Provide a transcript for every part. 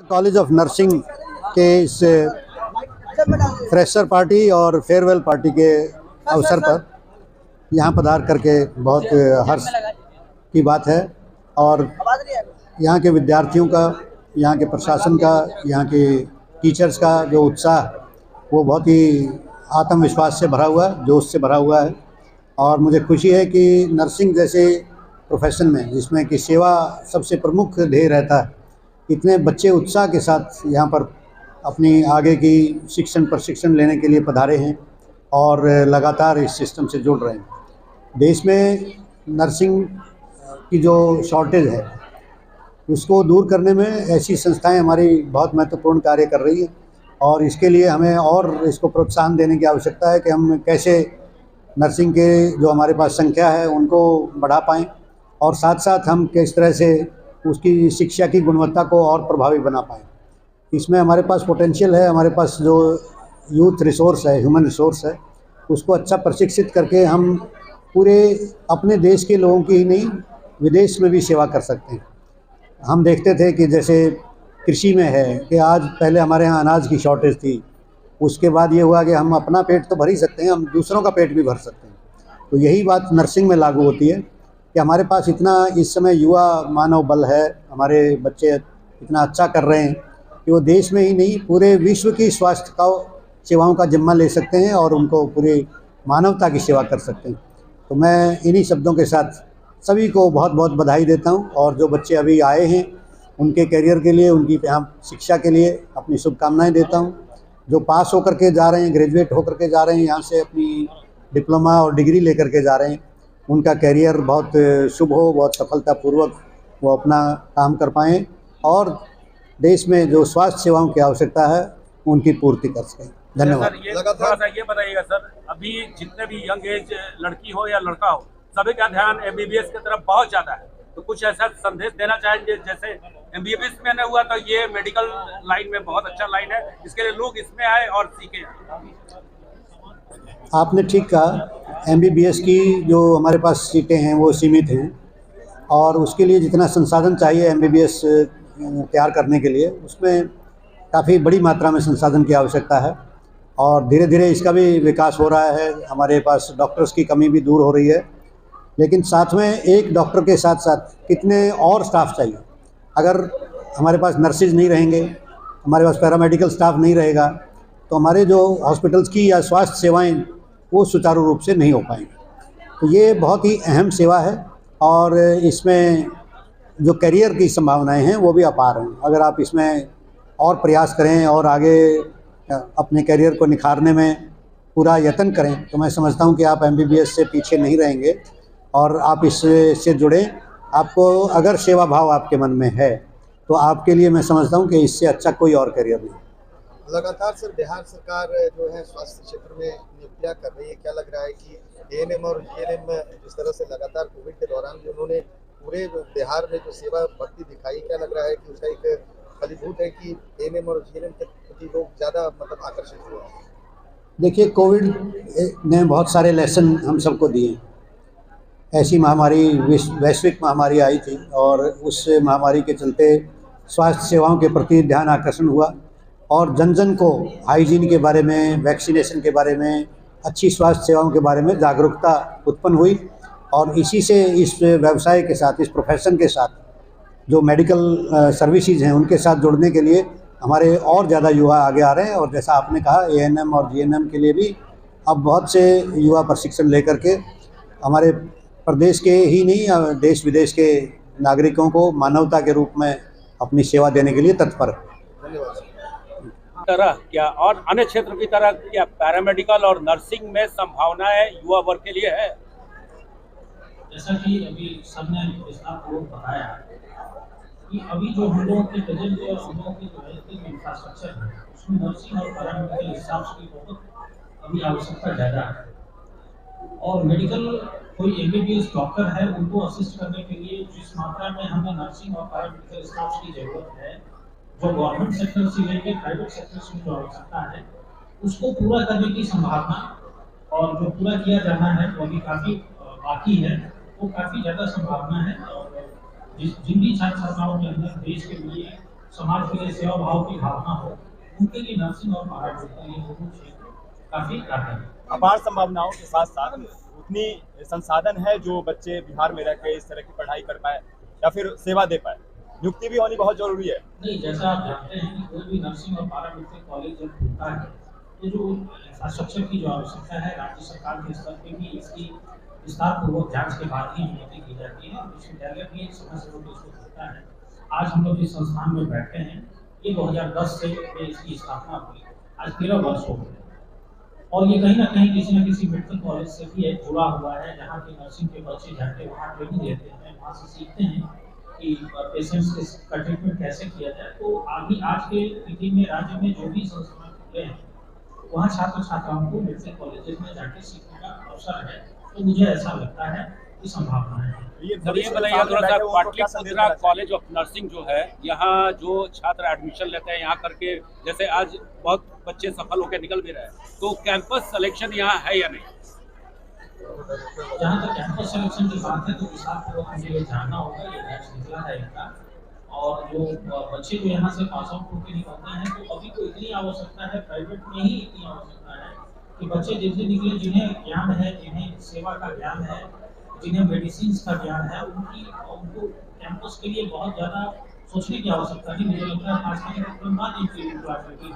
College of nursing के इस fresher party और फेयरवेल पार्टी के अवसर पर यहाँ पधार करके बहुत हर्ष की बात है। और यहाँ के विद्यार्थियों का, यहाँ के प्रशासन का, यहाँ के टीचर्स का जो उत्साह वो बहुत ही आत्मविश्वास से भरा हुआ है, जोश से भरा हुआ है। और मुझे खुशी है कि नर्सिंग जैसे प्रोफेशन में, जिसमें कि सेवा सबसे प्रमुख ध्येय रहता है, इतने बच्चे उत्साह के साथ यहाँ पर अपनी आगे की प्रशिक्षण लेने के लिए पधारे हैं और लगातार इस सिस्टम से जुड़ रहे हैं। देश में नर्सिंग की जो शॉर्टेज है उसको दूर करने में ऐसी संस्थाएं हमारी बहुत महत्वपूर्ण कार्य कर रही हैं और इसके लिए हमें और इसको प्रोत्साहन देने की आवश्यकता है कि हम कैसे नर्सिंग के जो हमारे पास संख्या है उनको बढ़ा पाएँ और साथ साथ हम किस तरह से उसकी शिक्षा की गुणवत्ता को और प्रभावी बना पाएँ। इसमें हमारे पास पोटेंशियल है, हमारे पास जो यूथ रिसोर्स है, ह्यूमन रिसोर्स है, उसको अच्छा प्रशिक्षित करके हम पूरे अपने देश के लोगों की ही नहीं, विदेश में भी सेवा कर सकते हैं। हम देखते थे कि जैसे कृषि में है कि आज पहले हमारे यहाँ अनाज की शॉर्टेज थी, उसके बाद ये हुआ कि हम अपना पेट तो भर ही सकते हैं, हम दूसरों का पेट भी भर सकते हैं। तो यही बात नर्सिंग में लागू होती है कि हमारे पास इतना इस समय युवा मानव बल है, हमारे बच्चे इतना अच्छा कर रहे हैं कि वो देश में ही नहीं पूरे विश्व की स्वास्थ्य का सेवाओं का जिम्मा ले सकते हैं और उनको पूरी मानवता की सेवा कर सकते हैं। तो मैं इन्हीं शब्दों के साथ सभी को बहुत बहुत बधाई देता हूं और जो बच्चे अभी आए हैं उनके करियर के लिए, उनकी यहाँ शिक्षा के लिए अपनी शुभकामनाएं देता हूं। जो पास होकर के जा रहे हैं, ग्रेजुएट होकर के जा रहे हैं, यहाँ से अपनी डिप्लोमा और डिग्री लेकर के जा रहे हैं, उनका करियर बहुत शुभ हो, बहुत सफलतापूर्वक वो अपना काम कर पाएँ और देश में जो स्वास्थ्य सेवाओं की आवश्यकता है उनकी पूर्ति कर सकें। धन्यवाद। थोड़ा सा ये बताइएगा सर, अभी जितने भी यंग एज लड़की हो या लड़का हो, सभी का ध्यान एमबीबीएस की तरफ बहुत ज़्यादा है, तो कुछ ऐसा संदेश देना चाहेंगे? जैसे एमबीबीएस में नहीं हुआ तो ये मेडिकल लाइन में बहुत अच्छा लाइन है, इसके लिए लोग इसमें आए और सीखें। आपने ठीक कहा, एमबीबीएस की जो हमारे पास सीटें हैं वो सीमित हैं और उसके लिए जितना संसाधन चाहिए एमबीबीएस तैयार करने के लिए, उसमें काफ़ी बड़ी मात्रा में संसाधन की आवश्यकता है और धीरे धीरे इसका भी विकास हो रहा है। हमारे पास डॉक्टर्स की कमी भी दूर हो रही है, लेकिन साथ में एक डॉक्टर के साथ साथ कितने और स्टाफ चाहिए। अगर हमारे पास नर्सिस नहीं रहेंगे, हमारे पास पैरामेडिकल स्टाफ नहीं रहेगा, तो हमारे जो हॉस्पिटल्स की या स्वास्थ्य सेवाएँ वो सुचारू रूप से नहीं हो पाएंगी। तो ये बहुत ही अहम सेवा है और इसमें जो करियर की संभावनाएं हैं वो भी अपार हैं। अगर आप इसमें और प्रयास करें और आगे अपने करियर को निखारने में पूरा यत्न करें तो मैं समझता हूं कि आप एमबीबीएस से पीछे नहीं रहेंगे और आप इससे जुड़ें। आपको अगर सेवा भाव आपके मन में है तो आपके लिए मैं समझता हूं कि इससे अच्छा कोई और करियर नहीं। लगातार सर बिहार सरकार जो है स्वास्थ्य क्षेत्र में नियुक्तियां कर रही है, क्या लग रहा है कि एएनएम और जीएनएम जिस तरह से लगातार कोविड के दौरान जो उन्होंने पूरे बिहार में जो सेवा भर्ती दिखाई, क्या लग रहा है कि उसका एक फलीभूत है कि एएनएम और जीएनएम के प्रति लोग ज़्यादा आकर्षित हुए? देखिए, कोविड ने बहुत सारे लेसन हम सबको दिए। ऐसी महामारी, वैश्विक महामारी आई थी और उस महामारी के चलते स्वास्थ्य सेवाओं के प्रति ध्यान आकर्षण हुआ और जन जन को हाइजीन के बारे में, वैक्सीनेशन के बारे में, अच्छी स्वास्थ्य सेवाओं के बारे में जागरूकता उत्पन्न हुई और इसी से इस व्यवसाय के साथ, इस प्रोफेशन के साथ जो मेडिकल सर्विसेज हैं उनके साथ जुड़ने के लिए हमारे और ज़्यादा युवा आगे आ रहे हैं। और जैसा आपने कहा, एएनएम और जीएनएम के लिए भी अब बहुत से युवा प्रशिक्षण लेकर के हमारे प्रदेश के ही नहीं, देश विदेश के नागरिकों को मानवता के रूप में अपनी सेवा देने के लिए तत्पर है। धन्यवाद। तरह क्या और अन्य क्षेत्र की तरह क्या पैरामेडिकल और नर्सिंग में संभावनाएं युवा वर्ग के लिए है? जैसा कि अभी सबने विस्तारपूर्वक बताया कि अभी जो हम लोगों के प्रेजेंट और हम लोगों के जो हेल्थ इंफ्रास्ट्रक्चर है उसमें नर्सिंग और पैरामेडिकल स्टाफ की बहुत अभी आवश्यकता ज़्यादा है और मेडिकल कोई एमबीबीएस डॉक्टर है उनको असिस्ट करने के लिए जिस मात्रा में हमें नर्सिंग और पैरामेडिकल स्टाफ की जरूरत है, जो गवर्नमेंट सेक्टर से लेकर प्राइवेट सेक्टर से जो आवश्यकता है उसको पूरा करने की संभावना और जो पूरा किया जाना है वो अभी काफ़ी बाकी है, वो काफ़ी ज़्यादा संभावना है। और जिन भी छात्र छात्राओं के अंदर देश के लिए समाज के लिए सेवा भाव की भावना हो, उनके लिए नर्सिंग और पारामेडिकल के लिए दोनों क्षेत्र काफी कारगर है। अपार संभावनाओं के साथ साथ उतनी संसाधन है जो बच्चे बिहार में रहकर इस तरह की पढ़ाई कर पाए या फिर सेवा दे पाए। नियुक्ति भी होनी बहुत जरूरी है। नहीं, जैसा आप जानते हैं कि कोई भी नर्सिंग और पारामेडिकल कॉलेज जब खुलता है तो जो इंफ्रास्ट्रक्चर की जो आवश्यकता है राज्य सरकार के स्तर पे भी इसकी विस्तारपूर्वक जांच के बाद ही अनुमति की जाती है। विश्वविद्यालय भी समय समय पर इसको खुलता है। आज हम लोग जिस संस्थान में बैठे हैं ये 2010 से इसकी स्थापना हुई, आज 13 वर्ष हो गए और ये कहीं ना कहीं किसी न किसी मेडिकल कॉलेज से भी जुड़ा हुआ है, जहाँ के नर्सिंग के बच्चे जाके वहाँ ट्रेनिंग लेते हैं, वहाँ से सीखते हैं कि पेशेंट्स का ट्रीटमेंट कैसे किया जाए। तो अभी आज के स्थिति में राज्य में जो भी संस्थान खुले हैं वहाँ छात्र छात्राओं को मेडिकल कॉलेजेस में जाके सीखने का अवसर है। तो मुझे ऐसा लगता है कि संभावना है। ये बताइए थोड़ा सा, पाटलिपुत्रा कॉलेज ऑफ नर्सिंग जो है, यहाँ जो छात्र एडमिशन लेते हैं यहाँ करके, जैसे आज बहुत बच्चे सफल होकर निकल भी रहे हैं, तो कैंपस सिलेक्शन यहाँ है या नहीं? जहाँ तक कैंपस सिलेक्शन की बात है तो विस्तारपूर्वक मुझे ये जानना होगा। ये बैच निकला है इनका और जो बच्चे जो यहाँ से पास आउट होकर निकलते हैं तो अभी तो इतनी आवश्यकता है, प्राइवेट में ही इतनी आवश्यकता है कि बच्चे जिससे निकले जिन्हें ज्ञान है, जिन्हें सेवा का ज्ञान है, जिन्हें मेडिसिन का ज्ञान है, उनको कैंपस के लिए बहुत ज़्यादा सोचने की आवश्यकता नहीं। मुझे लगता है खास करके बाद इनकी क्लासिटी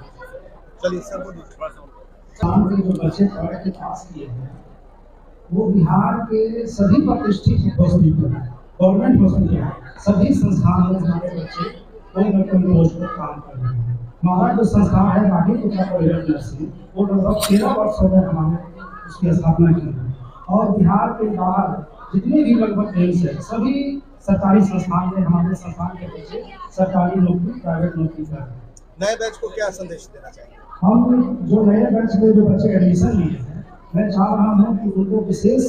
चलिए सर वो के जो बच्चे पढ़ के पास किए हैं वो बिहार के सभी प्रतिष्ठित हॉस्पिटल, गवर्नमेंट हॉस्पिटल, सभी संस्थानों में हमारे बच्चे कोई न कोई पोस्ट पर काम कर रहे हैं। हमारा जो संस्थान है पाटलिपुत्रा कॉलेज ऑफ नर्सिंग, वो लगभग 13 वर्षों में हमने उसकी स्थापना की है और बिहार के बाहर जितने भी लगभग एम्स है सभी सरकारी संस्थान में हमारे संस्थान के बच्चे सरकारी नौकरी, प्राइवेट नौकरी कर रहे हैं। नए बैच को क्या संदेश देना चाहिए? हम जो नए बैच में जो बच्चे एडमिशन लिए हैं, मैं चाह रहा हूँ कि उनको विशेष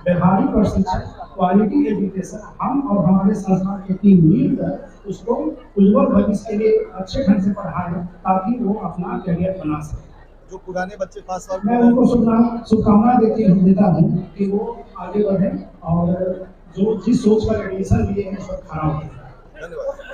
व्यवहारिक प्रशिक्षण, क्वालिटी एजुकेशन हम और हमारे संस्थान की टीम मिलकर उसको उज्जवल भविष्य के लिए अच्छे ढंग से पढ़ाएं ताकि वो अपना करियर बना सकें। जो पुराने बच्चे पास आउट, मैं उनको शुभकामना देता हूँ कि वो आगे बढ़ें और जो जिस सोच पर एडमिशन लिए हैं उस पर खड़ा हो। धन्यवाद।